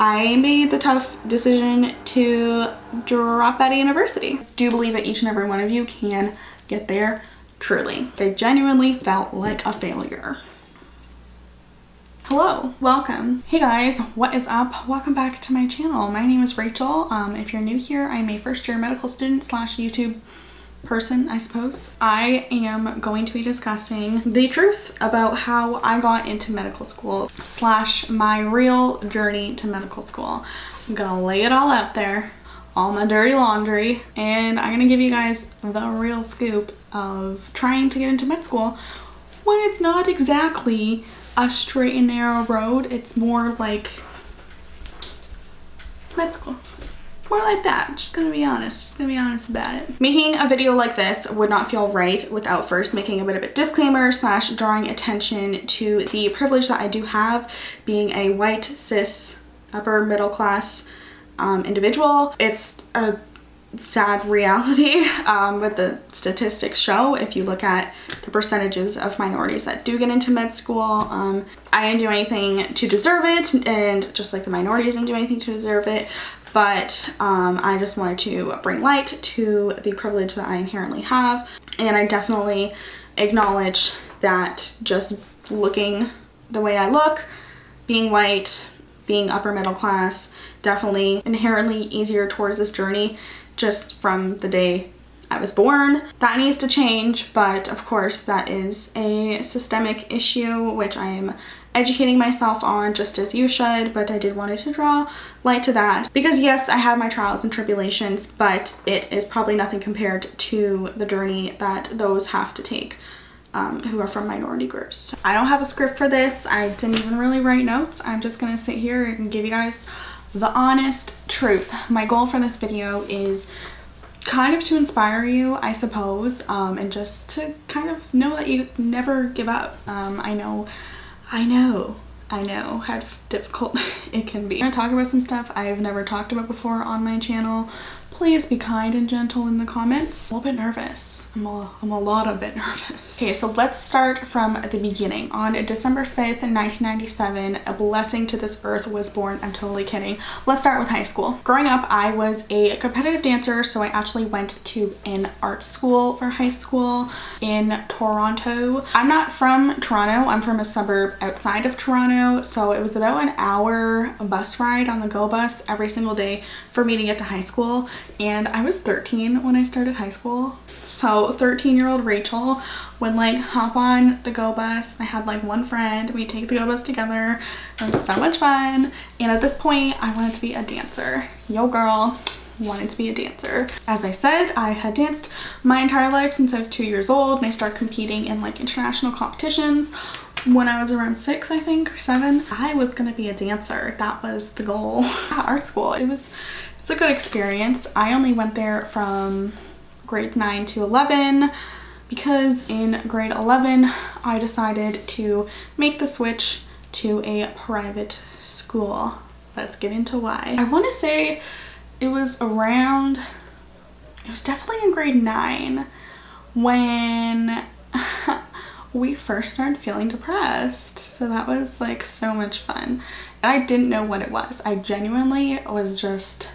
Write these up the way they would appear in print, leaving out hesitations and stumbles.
I made the tough decision to drop out of university. I do believe that each and every one of you can get there, truly. I genuinely felt like a failure. Hello, welcome. Hey guys, what is up? Welcome back to my channel. My name is Rachel. If you're new here, I'm a first year medical student slash YouTube person, I suppose. I am going to be discussing the truth about how I got into medical school slash my real journey to medical school. I'm gonna lay it all out there, all my dirty laundry, and I'm gonna give you guys the real scoop of trying to get into med school when it's not exactly a straight and narrow road. It's more like med school. More like that. Just gonna be honest about it. Making a video like this would not feel right without first making a bit of a disclaimer slash drawing attention to the privilege that I do have being a white, cis, upper middle class individual. It's a sad reality, but the statistics show, if you look at the percentages of minorities that do get into med school, I didn't do anything to deserve it, and just like the minorities didn't do anything to deserve it. But I just wanted to bring light to the privilege that I inherently have. And I definitely acknowledge that just looking the way I look, being white, being upper middle class, definitely inherently easier towards this journey just from the day I was born. That needs to change, but of course that is a systemic issue which I am educating myself on, just as you should, but I did want to draw light to that because yes, I have my trials and tribulations, but it is probably nothing compared to the journey that those have to take who are from minority groups. I don't have a script for this. I didn't even really write notes. I'm just gonna sit here and give you guys the honest truth. My goal for this video is kind of to inspire you, I suppose, and just to kind of know that you never give up. I know how difficult it can be. I'm gonna talk about some stuff I've never talked about before on my channel. Please be kind and gentle in the comments. I'm a little bit nervous. I'm a bit nervous. Okay, so let's start from the beginning. On December 5th, 1997, a blessing to this earth was born. I'm totally kidding. Let's start with high school. Growing up, I was a competitive dancer, so I actually went to an art school for high school in Toronto. I'm not from Toronto. I'm from a suburb outside of Toronto, so it was about an hour bus ride on the GO bus every single day for me to get to high school. And I was 13 when I started high school. So 13-year-old Rachel would like hop on the GO bus. I had like one friend. We'd take the GO bus together. It was so much fun. And at this point, I wanted to be a dancer. Yo girl, wanted to be a dancer. As I said, I had danced my entire life since I was 2 years old, and I started competing in like international competitions when I was around 6, I think, or 7. I was gonna be a dancer. That was the goal. Art school, it's a good experience. I only went there from grade 9 to 11 because in grade 11 I decided to make the switch to a private school. Let's get into why. I want to say it was definitely in grade 9 when we first started feeling depressed. So that was like so much fun. And I didn't know what it was. I genuinely was just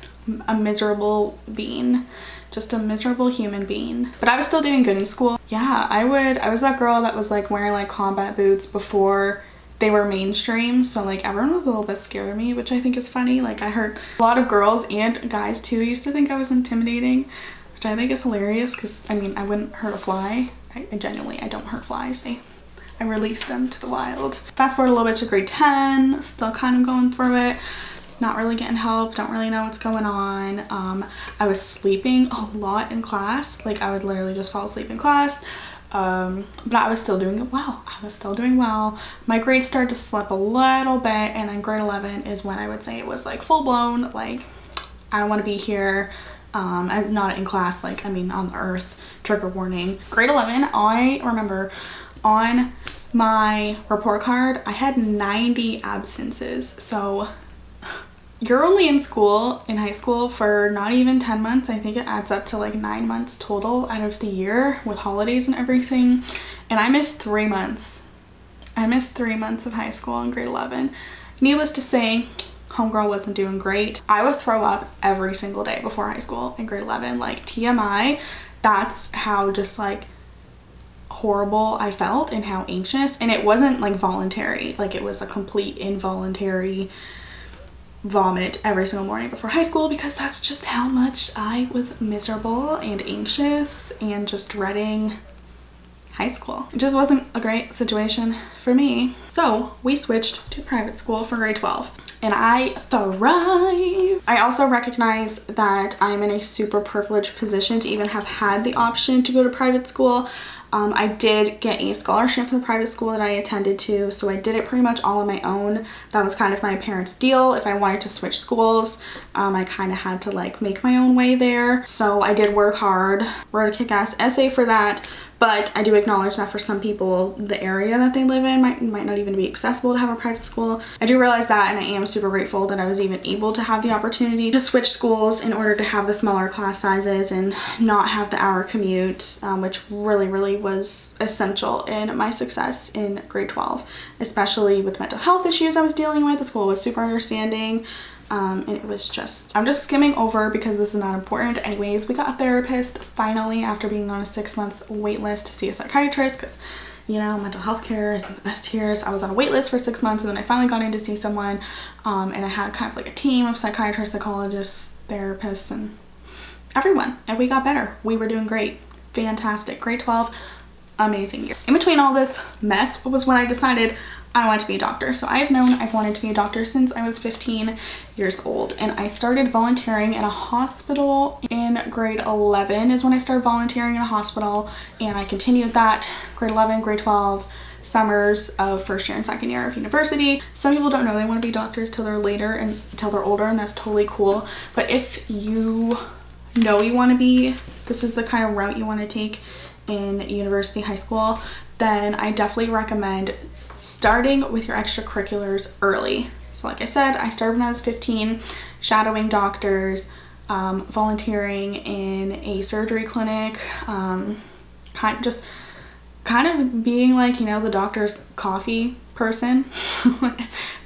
a miserable being. Just a miserable human being. But I was still doing good in school. Yeah, I was that girl that was like wearing like combat boots before they were mainstream, so like everyone was a little bit scared of me, which I think is funny. Like I heard a lot of girls and guys too used to think I was intimidating, which I think is hilarious because I mean I wouldn't hurt a fly. I don't hurt flies. I release them to the wild. Fast forward a little bit to grade 10, still kind of going through it. Not really getting help, don't really know what's going on. I was sleeping a lot in class. Like I would literally just fall asleep in class. But I was still doing well. My grades started to slip a little bit, and then grade 11 is when I would say it was like full blown, like I don't want to be here. I'm not in class, like I mean on the earth, trigger warning. Grade 11, I remember on my report card, I had 90 absences. So you're only in school, in high school, for not even 10 months. I think it adds up to like 9 months total out of the year with holidays and everything. And I missed 3 months. I missed 3 months of high school in grade 11. Needless to say, Homegirl wasn't doing great. I would throw up every single day before high school in grade 11. Like, TMI, that's how just like horrible I felt and how anxious. And it wasn't like voluntary, like it was a complete involuntary vomit every single morning before high school, because that's just how much I was miserable and anxious and just dreading high school. It just wasn't a great situation for me. So we switched to private school for grade 12 and I thrive. I also recognize that I'm in a super privileged position to even have had the option to go to private school. I did get a scholarship from the private school that I attended to, so I did it pretty much all on my own. That was kind of my parents' deal. If I wanted to switch schools, I kind of had to like make my own way there. So I did work hard, wrote a kick-ass essay for that. But I do acknowledge that for some people, the area that they live in might not even be accessible to have a private school. I do realize that, and I am super grateful that I was even able to have the opportunity to switch schools in order to have the smaller class sizes and not have the hour commute, which really was essential in my success in grade 12, especially with mental health issues I was dealing with. The school was super understanding. And it was just, I'm just skimming over because this is not important. Anyways, we got a therapist finally after being on a 6 month wait list to see a psychiatrist, because you know, mental health care isn't the best here. So I was on a wait list for 6 months and then I finally got in to see someone, and I had kind of like a team of psychiatrists, psychologists, therapists, and everyone, and we got better. We were doing great. Fantastic. Grade 12, amazing year. In between all this mess was when I decided I wanted to be a doctor. So I've wanted to be a doctor since I was 15 years old, and I started volunteering in a hospital in grade 11 is when I started volunteering in a hospital, and I continued that grade 11, grade 12, summers of first year and second year of university. Some people don't know they want to be doctors till they're later and till they're older, and that's totally cool. But if you know you want to be, this is the kind of route you want to take in university, high school, then I definitely recommend starting with your extracurriculars early. So like I said, I started when I was 15, shadowing doctors, volunteering in a surgery clinic, kind of being like, you know, the doctor's coffee person.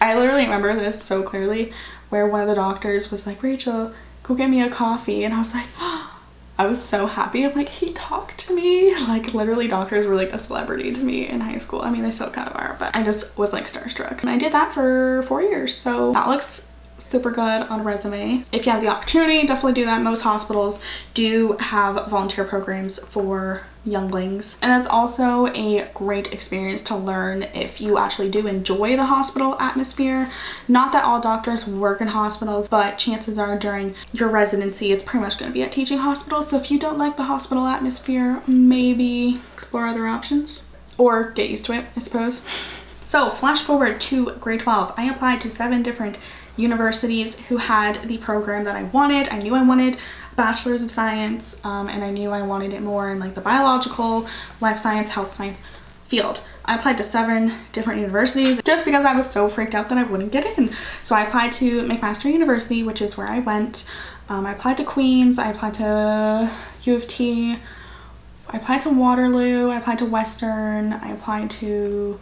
I literally remember this so clearly, where one of the doctors was like, "Rachel, go get me a coffee," and I was like, oh, I was so happy. I'm like, he talked to me. Like, literally doctors were like a celebrity to me in high school. I mean, they still kind of are, but I just was like starstruck. And I did that for 4 years. So that looks super good on a resume. If you have the opportunity, definitely do that. Most hospitals do have volunteer programs for younglings, and that's also a great experience to learn if you actually do enjoy the hospital atmosphere. Not that all doctors work in hospitals, but chances are during your residency it's pretty much going to be at teaching hospitals. So if you don't like the hospital atmosphere, maybe explore other options or get used to it, I suppose. So flash forward to grade 12. I applied to 7 different universities who had the program that I wanted. I knew I wanted a bachelor's of science, and I knew I wanted it more in like the biological, life science, health science field. I applied to 7 different universities just because I was so freaked out that I wouldn't get in. So I applied to McMaster University, which is where I went. I applied to Queens, I applied to U of T, I applied to Waterloo, I applied to Western, I applied to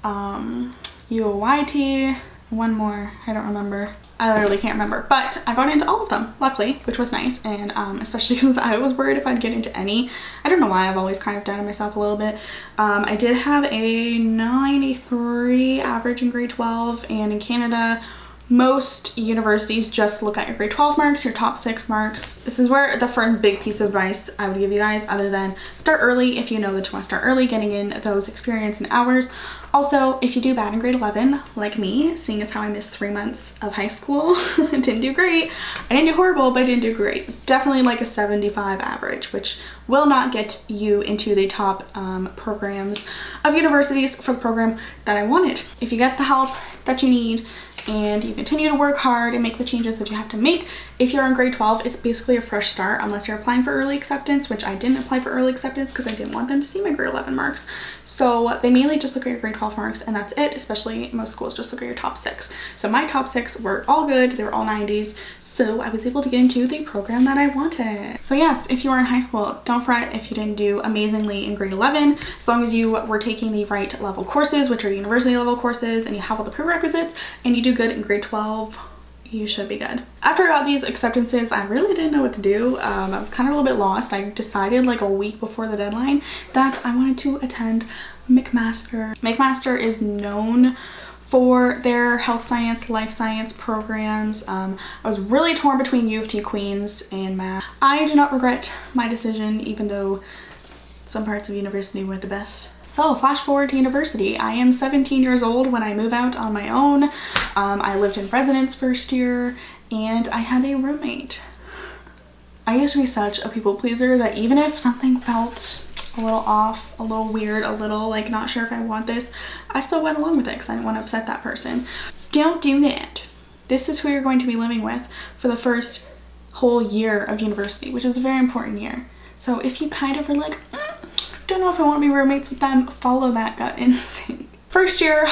UOYT, one more, I don't remember. I literally can't remember, but I got into all of them, luckily, which was nice. And especially since I was worried if I'd get into any. I don't know why, I've always kind of doubted myself a little bit. I did have a 93 average in grade 12, and in Canada, most universities just look at your grade 12 marks, your top 6 marks. This is where the first big piece of advice I would give you guys, other than start early if you know that you want to start early, getting in those experience and hours. Also, if you do bad in grade 11, like me, seeing as how I missed 3 months of high school, didn't do great. I didn't do horrible, but I didn't do great. Definitely like a 75 average, which will not get you into the top programs of universities for the program that I wanted. If you get the help that you need, and you continue to work hard and make the changes that you have to make, if you're in grade 12, it's basically a fresh start, unless you're applying for early acceptance, which I didn't apply for early acceptance because I didn't want them to see my grade 11 marks. So they mainly just look at your grade 12 marks, and that's it. Especially most schools just look at your top 6. So my top 6 were all good. They were all 90s. So I was able to get into the program that I wanted. So yes, if you are in high school, don't fret if you didn't do amazingly in grade 11, as long as you were taking the right level courses, which are university level courses, and you have all the prerequisites, and you do good in grade 12 you should be good. After I got these acceptances, I really didn't know what to do. I was kind of a little bit lost. I decided like a week before the deadline that I wanted to attend McMaster. McMaster is known for their health science, life science programs. I was really torn between U of T Queens and Mass. I do not regret my decision, even though some parts of university weren't the best. So flash forward to university. I am 17 years old when I move out on my own. I lived in residence first year and I had a roommate. I used to be such a people pleaser that even if something felt a little off, a little weird, a little like not sure if I want this, I still went along with it because I didn't want to upset that person. Don't do that. This is who you're going to be living with for the first whole year of university, which is a very important year. So if you kind of are like, don't know if I want to be roommates with them, follow that gut instinct. First year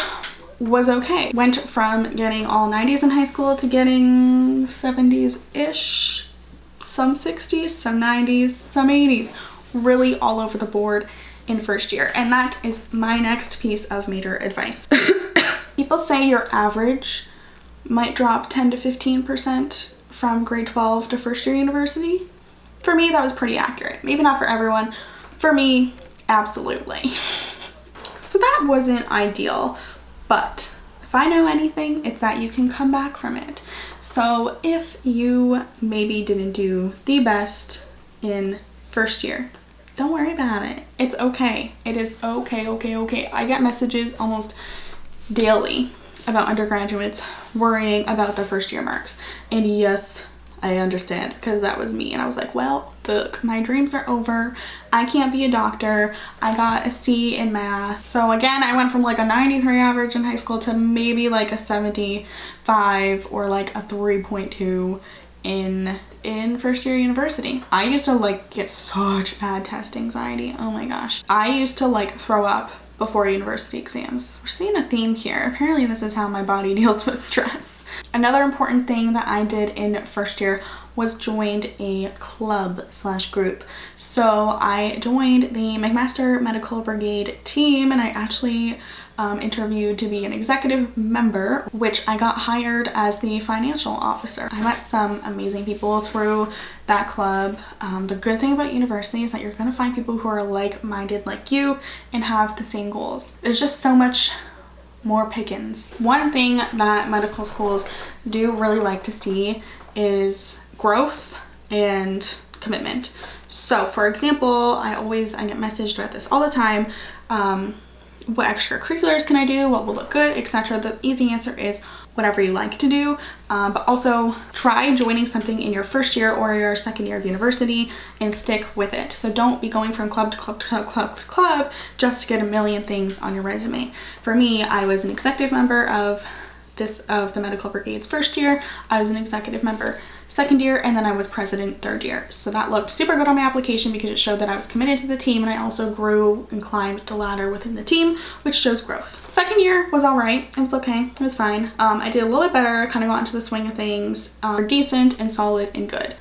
was okay. Went from getting all 90s in high school to getting 70s-ish, some 60s, some 90s, some 80s, really all over the board in first year. And that is my next piece of major advice. People say your average might drop 10 to 15% from grade 12 to first year university. For me, that was pretty accurate. Maybe not for everyone. For me, absolutely. So that wasn't ideal, but if I know anything, it's that you can come back from it. So if you maybe didn't do the best in first year, don't worry about it. It's okay. It is okay. I get messages almost daily about undergraduates worrying about their first year marks. And yes, I understand, because that was me. And I was like, well, look, my dreams are over. I can't be a doctor. I got a C in math. So again, I went from like a 93 average in high school to maybe like a 75 or like a 3.2 in first year university. I used to like get such bad test anxiety. Oh my gosh. I used to like throw up before university exams. We're seeing a theme here. Apparently this is how my body deals with stress. Another important thing that I did in first year was joined a club/group. So I joined the McMaster Medical Brigade team, and I actually interviewed to be an executive member, which I got hired as the financial officer. I met some amazing people through that club. The good thing about university is that you're gonna find people who are like-minded like you and have the same goals. There's just so much more pickings. One thing that medical schools do really like to see is growth and commitment. So for example, I get messaged about this all the time. What extracurriculars can I do? What will look good, etc. The easy answer is whatever you like to do, but also try joining something in your first year or your second year of university and stick with it. So don't be going from club to club to club to club just to get a million things on your resume. For me, I was an executive member of the Medical Brigade's first year. I was an executive member second year, and then I was president third year. So that looked super good on my application because it showed that I was committed to the team, and I also grew and climbed the ladder within the team, which shows growth. Second year was all right. It was okay. It was fine. I did a little bit better, kind of got into the swing of things. Decent and solid and good.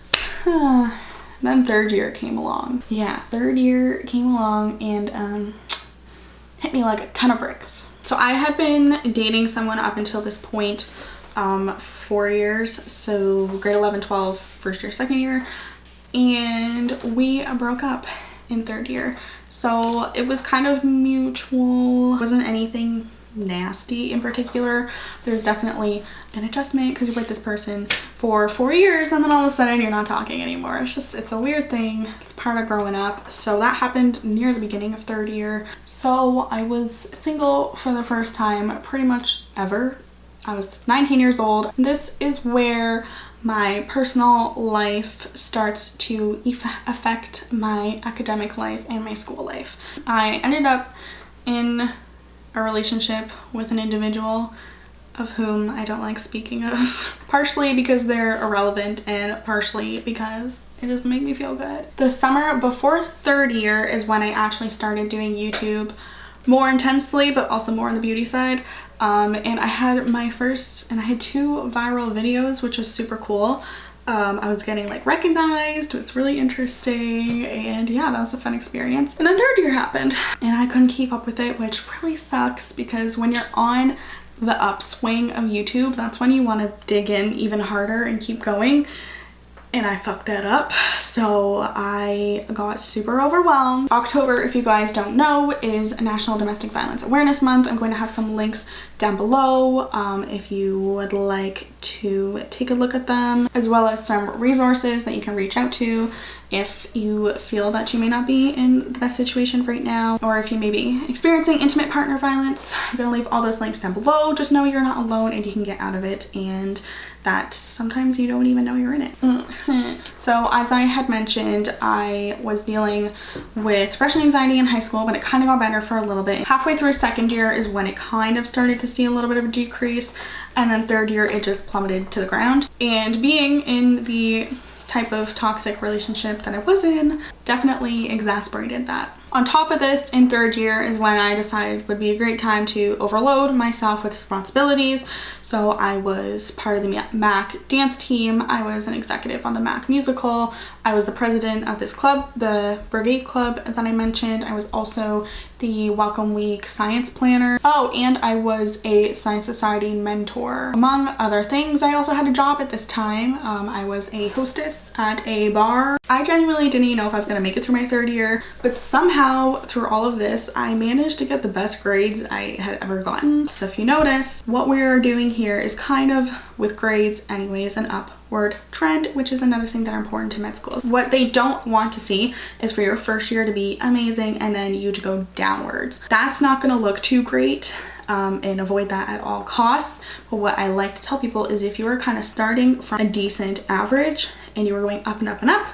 Then third year came along. Yeah, third year came along and hit me like a ton of bricks. So I had been dating someone up until this point 4 years, so grade 11, 12, first year, second year, and we broke up in third year. So it was kind of mutual. It wasn't anything nasty in particular. There's definitely an adjustment because you're with this person for 4 years and then all of a sudden you're not talking anymore. It's a weird thing. It's part of growing up. So that happened near the beginning of third year. So I was single for the first time pretty much ever. I was 19 years old. This is where my personal life starts to affect my academic life and my school life. I ended up in a relationship with an individual of whom I don't like speaking of, partially because they're irrelevant and partially because it doesn't make me feel good. The summer before third year is when I actually started doing YouTube more intensely, but also more on the beauty side. And I had I had 2 viral videos, which was super cool. I was getting like recognized. It was really interesting, and yeah, that was a fun experience. And then third year happened and I couldn't keep up with it, which really sucks because when you're on the upswing of YouTube, that's when you want to dig in even harder and keep going. And I fucked that up, so I got super overwhelmed. October, if you guys don't know, is National Domestic Violence Awareness Month. I'm going to have some links down below if you would like to take a look at them, as well as some resources that you can reach out to if you feel that you may not be in the best situation right now, or if you may be experiencing intimate partner violence. I'm gonna leave all those links down below. Just know you're not alone and you can get out of it, and that sometimes you don't even know you're in it. So as I had mentioned, I was dealing with depression, anxiety in high school, but it kind of got better for a little bit. Halfway through second year is when it kind of started to see a little bit of a decrease, and then third year it just plummeted to the ground. And being in the type of toxic relationship that I was in definitely exacerbated that. On top of this, in third year is when I decided it would be a great time to overload myself with responsibilities. So I was part of the MAC dance team. I was an executive on the MAC musical. I was the president of this club, the Brigade Club that I mentioned. I was also the Welcome Week science planner. Oh, and I was a Science Society mentor. Among other things, I also had a job at this time. I was a hostess at a bar. I genuinely didn't even know if I was gonna make it through my third year, but somehow through all of this, I managed to get the best grades I had ever gotten. So if you notice, what we're doing here is kind of, with grades anyways, an upward trend, which is another thing that are important to med schools. What they don't want to see is for your first year to be amazing and then you to go downwards. That's not gonna look too great. And avoid that at all costs. But what I like to tell people is if you are kind of starting from a decent average and you are going up and up and up,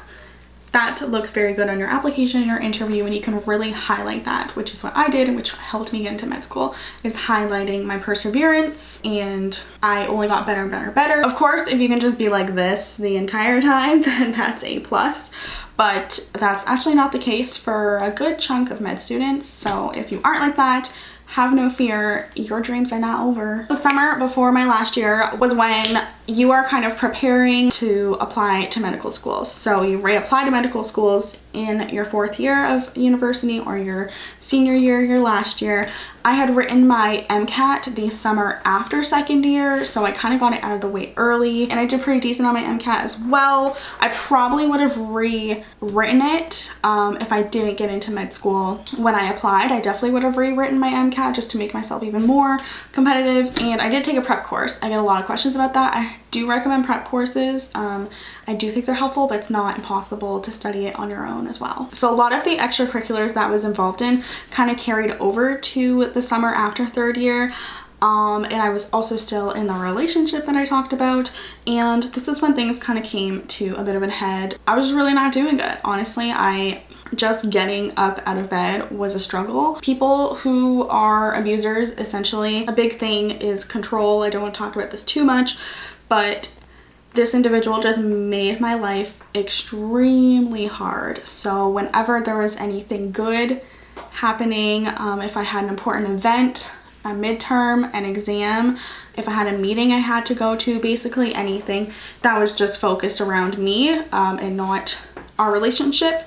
that looks very good on your application and your interview, and you can really highlight that, which is what I did and which helped me get into med school, is highlighting my perseverance, and I only got better and better and better. Of course, if you can just be like this the entire time, then that's a plus. But that's actually not the case for a good chunk of med students. So if you aren't like that, have no fear, your dreams are not over. The summer before my last year was when you are kind of preparing to apply to medical schools. So you reapply to medical schools in your fourth year of university or your senior year, your last year. I had written my MCAT the summer after second year, so I kind of got it out of the way early, and I did pretty decent on my MCAT as well. I probably would have rewritten it if I didn't get into med school when I applied. I definitely would have rewritten my MCAT just to make myself even more competitive, and I did take a prep course. I get a lot of questions about that. I do recommend prep courses. I do think they're helpful, but it's not impossible to study it on your own as well. So a lot of the extracurriculars that I was involved in kind of carried over to the summer after third year. And I was also still in the relationship that I talked about, and this is when things kind of came to a bit of a head. I was really not doing good. Honestly, just getting up out of bed was a struggle. People who are abusers, essentially, a big thing is control. I don't want to talk about this too much, but this individual just made my life extremely hard. So whenever there was anything good happening, if I had an important event, a midterm, an exam, if I had a meeting I had to go to, basically anything that was just focused around me and not our relationship,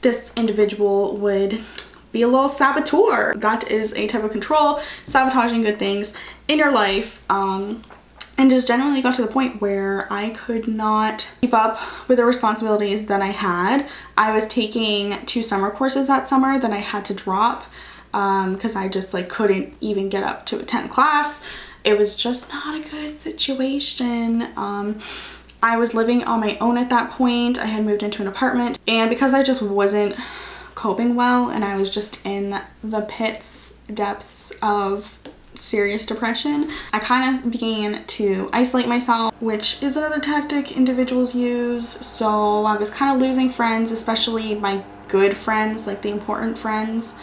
this individual would be a little saboteur. That is a type of control, sabotaging good things in your life. And just generally got to the point where I could not keep up with the responsibilities that I had. I was taking 2 summer courses that summer that I had to drop because I just couldn't even get up to attend class. It was just not a good situation. I was living on my own at that point. I had moved into an apartment, and because I just wasn't coping well and I was just in the depths of serious depression, I kind of began to isolate myself, which is another tactic individuals use. So I was kind of losing friends, especially my good friends, like the important friends.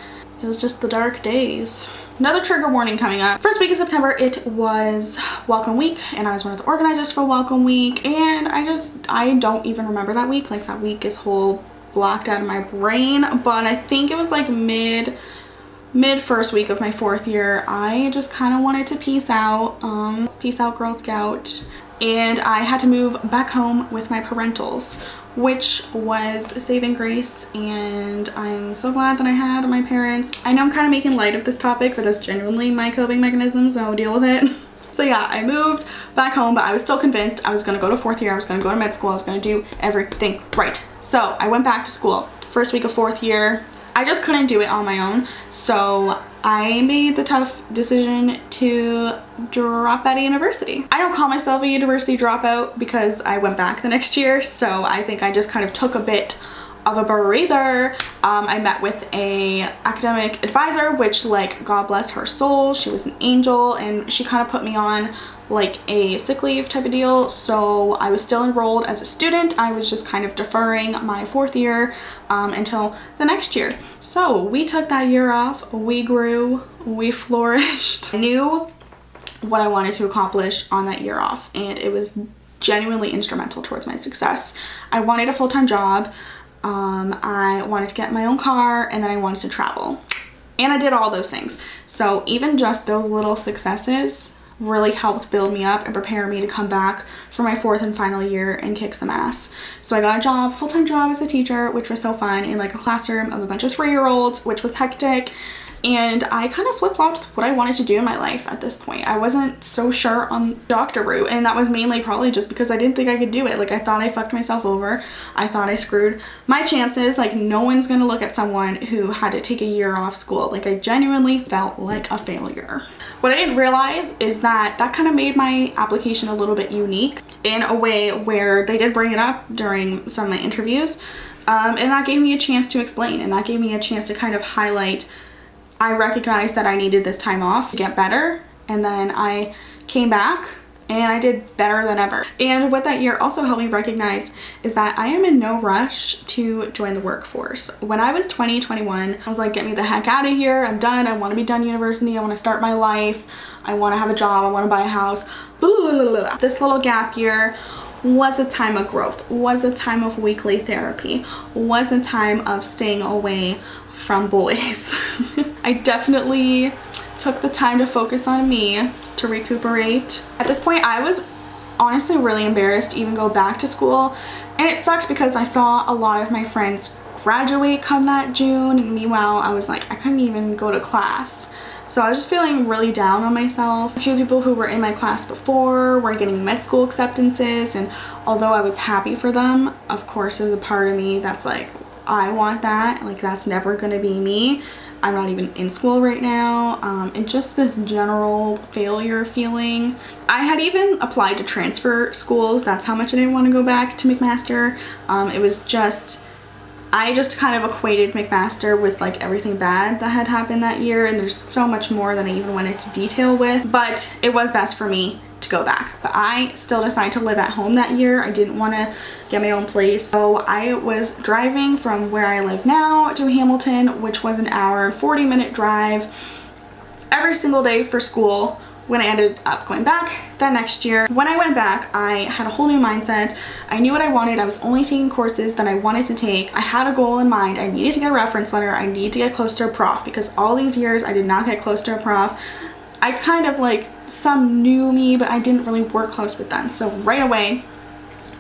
It was just the dark days. Another trigger warning coming up. First week of September, it was Welcome Week, and I was one of the organizers for Welcome Week, and I don't even remember that week. That week is whole blocked out of my brain, but I think it was mid first week of my fourth year. I just kind of wanted to peace out Girl Scout, and I had to move back home with my parentals, which was a saving grace, and I'm so glad that I had my parents. I know I'm kind of making light of this topic, but that's genuinely my coping mechanisms. I'll deal with it. So yeah, I moved back home, but I was still convinced I was going to go to 4th year, I was going to go to med school, I was going to do everything right. So I went back to school. First week of 4th year, I just couldn't do it on my own, so I made the tough decision to drop out of university. I don't call myself a university dropout because I went back the next year, so I think I just kind of took a bit of a breather. I met with a academic advisor, which, like, God bless her soul, she was an angel, and she kind of put me on like a sick leave type of deal, so I was still enrolled as a student. I was just kind of deferring my 4th year until the next year. So we took that year off, we grew, we flourished. I knew what I wanted to accomplish on that year off, and it was genuinely instrumental towards my success. I wanted a full-time job, I wanted to get my own car, and then I wanted to travel, and I did all those things. So even just those little successes really helped build me up and prepare me to come back for my 4th and final year and kick some ass. So I got a job, full-time job as a teacher, which was so fun, in like a classroom of a bunch of 3-year-olds, which was hectic. And I kind of flip-flopped what I wanted to do in my life at this point. I wasn't so sure on doctor route, and that was mainly probably just because I didn't think I could do it. Like, I thought I fucked myself over. I thought I screwed my chances. Like, no one's gonna look at someone who had to take a year off school. Like, I genuinely felt like a failure. What I didn't realize is that that kind of made my application a little bit unique in a way where they did bring it up during some of my interviews, and that gave me a chance to explain, and that gave me a chance to kind of highlight I recognized that I needed this time off to get better, and then I came back and I did better than ever. And what that year also helped me recognize is that I am in no rush to join the workforce. When I was 20, 21, I was like, get me the heck out of here. I'm done. I want to be done university. I want to start my life. I want to have a job. I want to buy a house. This little gap year was a time of growth, was a time of weekly therapy, was a time of staying away from boys. I definitely took the time to focus on me, to recuperate. At this point, I was honestly really embarrassed to even go back to school, and it sucked because I saw a lot of my friends graduate come that June, and meanwhile I was like, I couldn't even go to class. So I was just feeling really down on myself. A few people who were in my class before were getting med school acceptances, and although I was happy for them, of course there's a part of me that's like, I want that. Like, that's never gonna be me. I'm not even in school right now, and just this general failure feeling. I had even applied to transfer schools. That's how much I didn't want to go back to McMaster. It was just, I just kind of equated McMaster with like everything bad that had happened that year, and there's so much more than I even went into detail with, but it was best for me to go back. But I still decided to live at home that year. I didn't want to get my own place, so I was driving from where I live now to Hamilton, which was an hour and 40-minute drive, every single day for school. When I ended up going back that next year, when I went back, I had a whole new mindset. I knew what I wanted. I was only taking courses that I wanted to take. I had a goal in mind. I needed to get a reference letter. I needed to get close to a prof, because all these years I did not get close to a prof. I kind of like, some knew me, but I didn't really work close with them. So right away,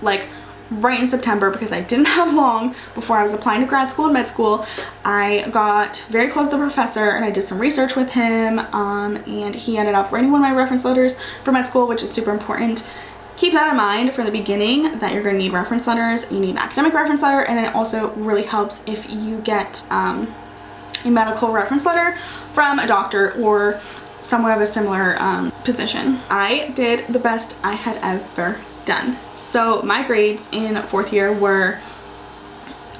like right in September, because I didn't have long before I was applying to grad school and med school, I got very close to the professor and I did some research with him, and he ended up writing one of my reference letters for med school, which is super important. Keep that in mind from the beginning, that you're going to need reference letters. You need an academic reference letter, and then it also really helps if you get a medical reference letter from a doctor or someone of a similar position. I did the best I had ever done. So my grades in 4th year were,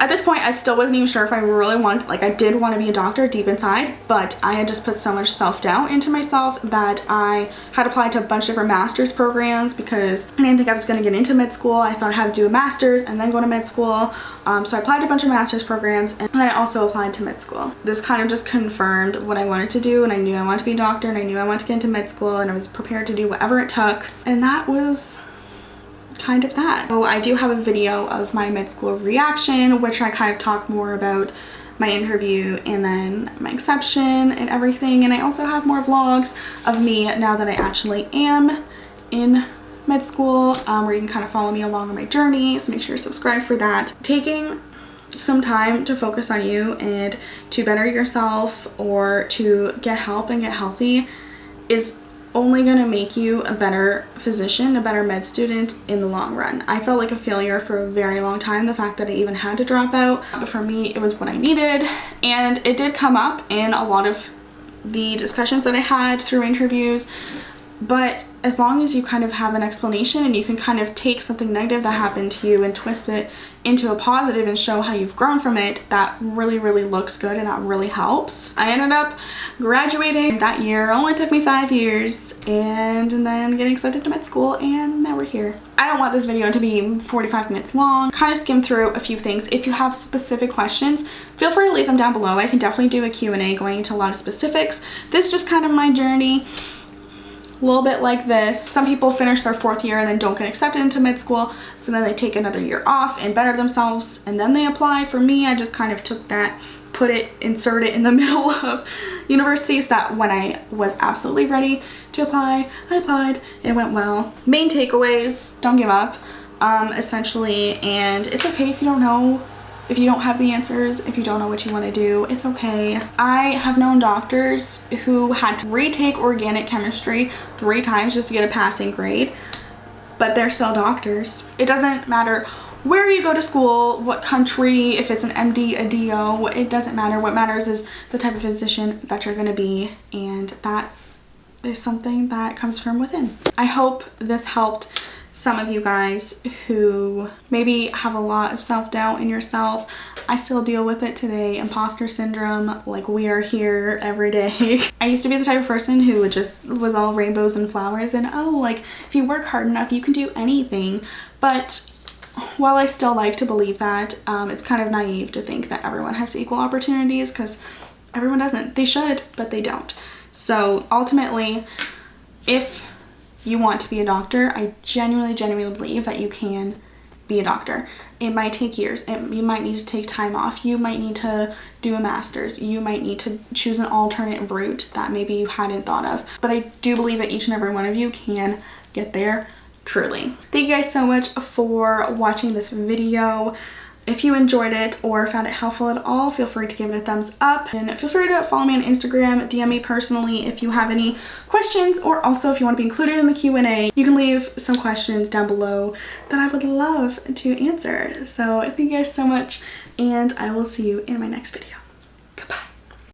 at this point I still wasn't even sure if I really wanted, like I did want to be a doctor deep inside, but I had just put so much self-doubt into myself that I had applied to a bunch of different master's programs because I didn't think I was going to get into med school. I thought I had to do a master's and then go to med school. So I applied to a bunch of master's programs, and then I also applied to med school. This kind of just confirmed what I wanted to do, and I knew I wanted to be a doctor, and I knew I wanted to get into med school, and I was prepared to do whatever it took, and that was kind of that. So I do have a video of my med school reaction, which I kind of talk more about my interview and then my exception and everything, and I also have more vlogs of me now that I actually am in med school, where you can kind of follow me along on my journey. So make sure you're subscribed for that. Taking some time to focus on you and to better yourself or to get help and get healthy is only going to make you a better physician, a better med student in the long run. I felt like a failure for a very long time, the fact that I even had to drop out, but for me it was what I needed, and it did come up in a lot of the discussions that I had through interviews. But as long as you kind of have an explanation and you can kind of take something negative that happened to you and twist it into a positive and show how you've grown from it, that really, really looks good and that really helps. I ended up graduating that year. It only took me 5 years, and then getting accepted to med school, and now we're here. I don't want this video to be 45 minutes long. Kind of skim through a few things. If you have specific questions, feel free to leave them down below. I can definitely do a Q&A going into a lot of specifics. This is just kind of my journey. A little bit like this. Some people finish their 4th year and then don't get accepted into med school, so then they take another year off and better themselves and then they apply. For me, I just kind of took that, insert it in the middle of university, so that when I was absolutely ready to apply, I applied. It went well. Main takeaways: don't give up, essentially, and it's okay if you don't know. If you don't have the answers, if you don't know what you want to do, it's okay. I have known doctors who had to retake organic chemistry 3 times just to get a passing grade, but they're still doctors. It doesn't matter where you go to school, what country, if it's an MD, a DO, it doesn't matter. What matters is the type of physician that you're going to be, and that is something that comes from within. I hope this helped some of you guys who maybe have a lot of self-doubt in yourself. I still deal with it today. Imposter syndrome, like, we are here every day. I used to be the type of person who was all rainbows and flowers and, oh, like, if you work hard enough you can do anything. But while I still like to believe that, it's kind of naive to think that everyone has equal opportunities, because everyone doesn't. They should, but they don't. So ultimately, if you want to be a doctor, I genuinely believe that you can be a doctor. It might take years. You might need to take time off. You might need to do a master's. You might need to choose an alternate route that maybe you hadn't thought of. But I do believe that each and every one of you can get there, truly. Thank you guys so much for watching this video. If you enjoyed it or found it helpful at all, feel free to give it a thumbs up, and feel free to follow me on Instagram, DM me personally if you have any questions, or also if you want to be included in the Q&A, you can leave some questions down below that I would love to answer. So thank you guys so much, and I will see you in my next video.